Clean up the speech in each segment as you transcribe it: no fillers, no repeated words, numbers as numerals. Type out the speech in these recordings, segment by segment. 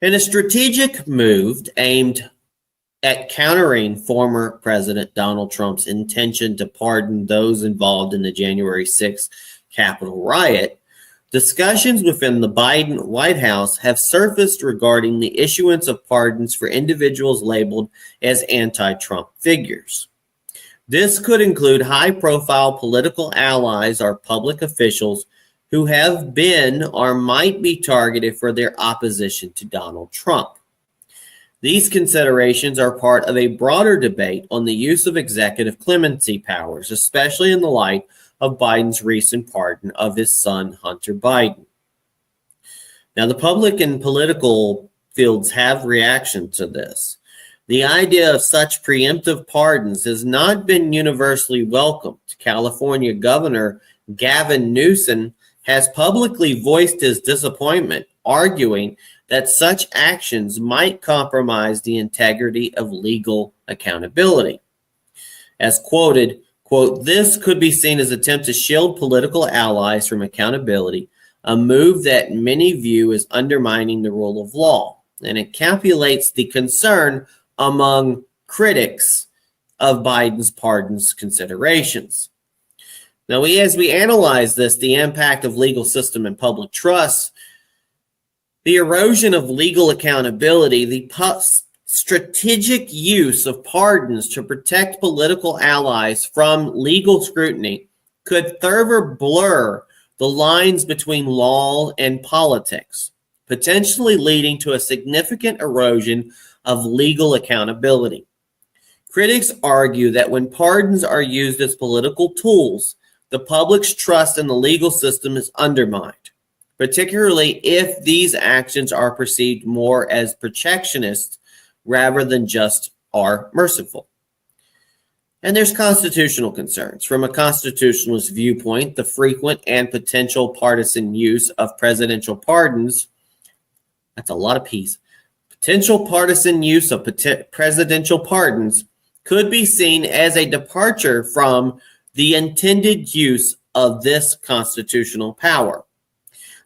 In a strategic move aimed at countering former President Donald Trump's intention to pardon those involved in the January 6th Capitol riot, discussions within the Biden White House have surfaced regarding the issuance of pardons for individuals labeled as anti-Trump figures. This could include high-profile political allies or public officials who have been or might be targeted for their opposition to Donald Trump. These considerations are part of a broader debate on the use of executive clemency powers, especially in the light of Biden's recent pardon of his son, Hunter Biden. Now, the public and political fields have reaction to this. The idea of such preemptive pardons has not been universally welcomed. California Governor Gavin Newsom has publicly voiced his disappointment, arguing that such actions might compromise the integrity of legal accountability. As quoted, quote, "This could be seen as an attempt to shield political allies from accountability, a move that many view as undermining the rule of law, and it calculates the concern among critics of Biden's pardons considerations." Now, as we analyze this, the impact of legal system and public trust, the erosion of legal accountability, the strategic use of pardons to protect political allies from legal scrutiny could further blur the lines between law and politics, potentially leading to a significant erosion of legal accountability. Critics argue that when pardons are used as political tools, the public's trust in the legal system is undermined, particularly if these actions are perceived more as protectionist rather than just are merciful. And there's constitutional concerns. From a constitutionalist viewpoint, the frequent and potential partisan use of presidential pardons, that's a lot of P's, potential partisan use of presidential pardons could be seen as a departure from the intended use of this constitutional power.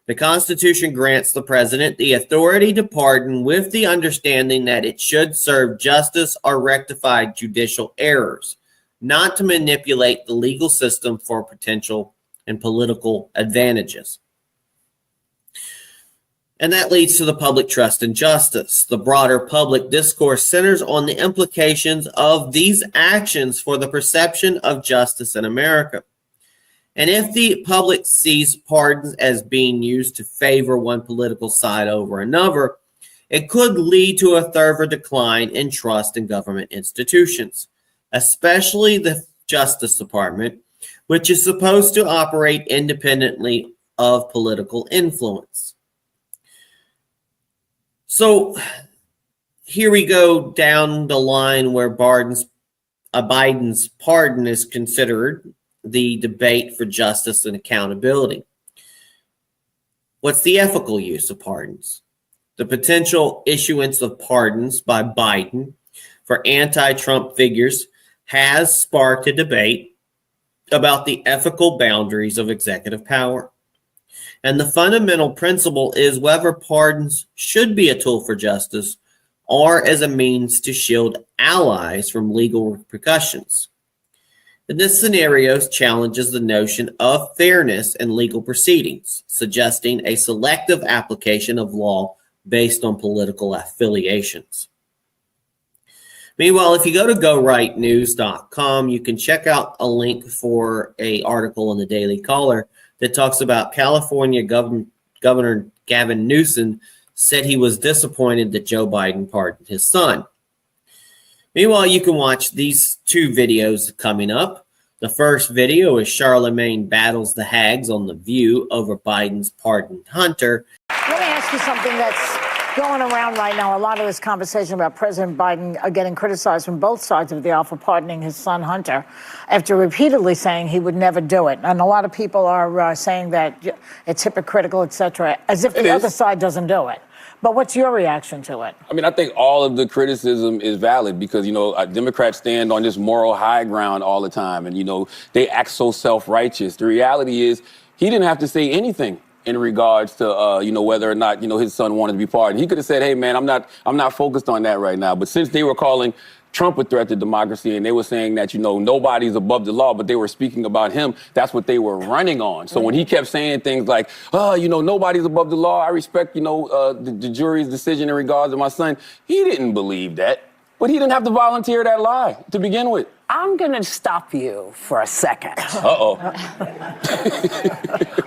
The Constitution grants the president the authority to pardon with the understanding that it should serve justice or rectify judicial errors, not to manipulate the legal system for potential and political advantages. And that leads to the public trust in justice. The broader public discourse centers on the implications of these actions for the perception of justice in America. And if the public sees pardons as being used to favor one political side over another, it could lead to a further decline in trust in government institutions, especially the Justice Department, which is supposed to operate independently of political influence. So here we go down the line where Biden's pardon is considered the debate for justice and accountability. What's the ethical use of pardons? The potential issuance of pardons by Biden for anti-Trump figures has sparked a debate about the ethical boundaries of executive power. And the fundamental principle is whether pardons should be a tool for justice or as a means to shield allies from legal repercussions. And this scenario challenges the notion of fairness in legal proceedings, suggesting a selective application of law based on political affiliations. Meanwhile, if you go to gorightnews.com, you can check out a link for an article in the Daily Caller that talks about California Governor Gavin Newsom said he was disappointed that Joe Biden pardoned his son. Meanwhile, you can watch these two videos coming up. The first video is Charlemagne battles the hags on The View over Biden's pardoned Hunter. Let me ask you something that's going around right now. A lot of this conversation about President Biden getting criticized from both sides of the aisle for pardoning his son Hunter after repeatedly saying he would never do it. And a lot of people are saying that it's hypocritical, et cetera, as if the other side doesn't do it. But what's your reaction to it? I mean, I think all of the criticism is valid because, Democrats stand on this moral high ground all the time. And, they act so self-righteous. The reality is he didn't have to say anything in regards to, whether or not, his son wanted to be pardoned. He could have said, hey, man, I'm not focused on that right now. But since they were calling Trump a threat to democracy and they were saying that, nobody's above the law, but they were speaking about him, that's what they were running on. So when he kept saying things like, nobody's above the law, I respect, the jury's decision in regards to my son, he didn't believe that. But he didn't have to volunteer that lie to begin with. I'm going to stop you for a second. Uh-oh.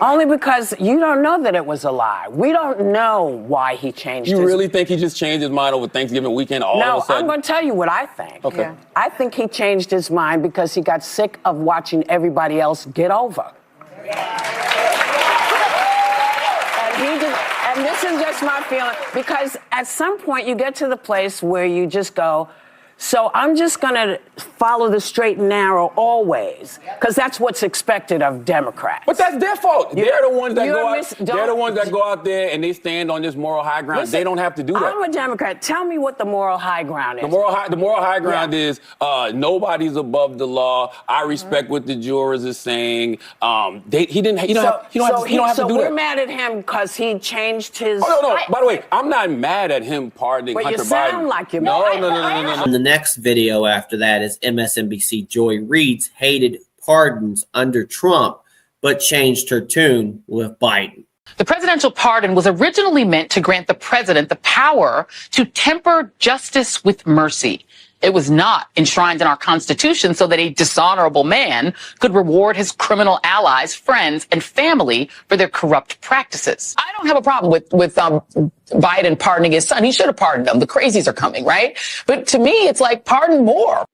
Only because you don't know that it was a lie. We don't know why he changed You really think he just changed his mind over Thanksgiving weekend all of a sudden? No, I'm going to tell you what I think. Okay. Yeah. I think he changed his mind because he got sick of watching everybody else get over. And this is just my feeling, because at some point you get to the place where you just go, so I'm just going to follow the straight and narrow always, because that's what's expected of Democrats. But that's their fault. They're the ones that go out. They're the ones that go out there and they stand on this moral high ground. Listen, they don't have to do that. I'm a Democrat. Tell me what the moral high ground is. The moral high ground is nobody's above the law. I respect what the jurors are saying. He don't have to do that. So we're mad at him because he changed his. Oh no. By the way, I'm not mad at him pardoning Hunter Biden. But you sound like you're mad. No. And the next video after that is MSNBC Joy Reid's hated pardons under Trump, but changed her tune with Biden. The presidential pardon was originally meant to grant the president the power to temper justice with mercy. It was not enshrined in our Constitution so that a dishonorable man could reward his criminal allies, friends, and family for their corrupt practices. I don't have a problem with Biden pardoning his son. He should have pardoned him. The crazies are coming, right? But to me, it's like, pardon more.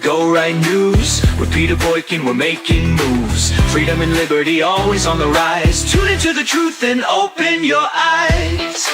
Go right news. With Peter Boykin, we're making moves. Freedom and liberty always on the rise. Tune into the truth and open your eyes.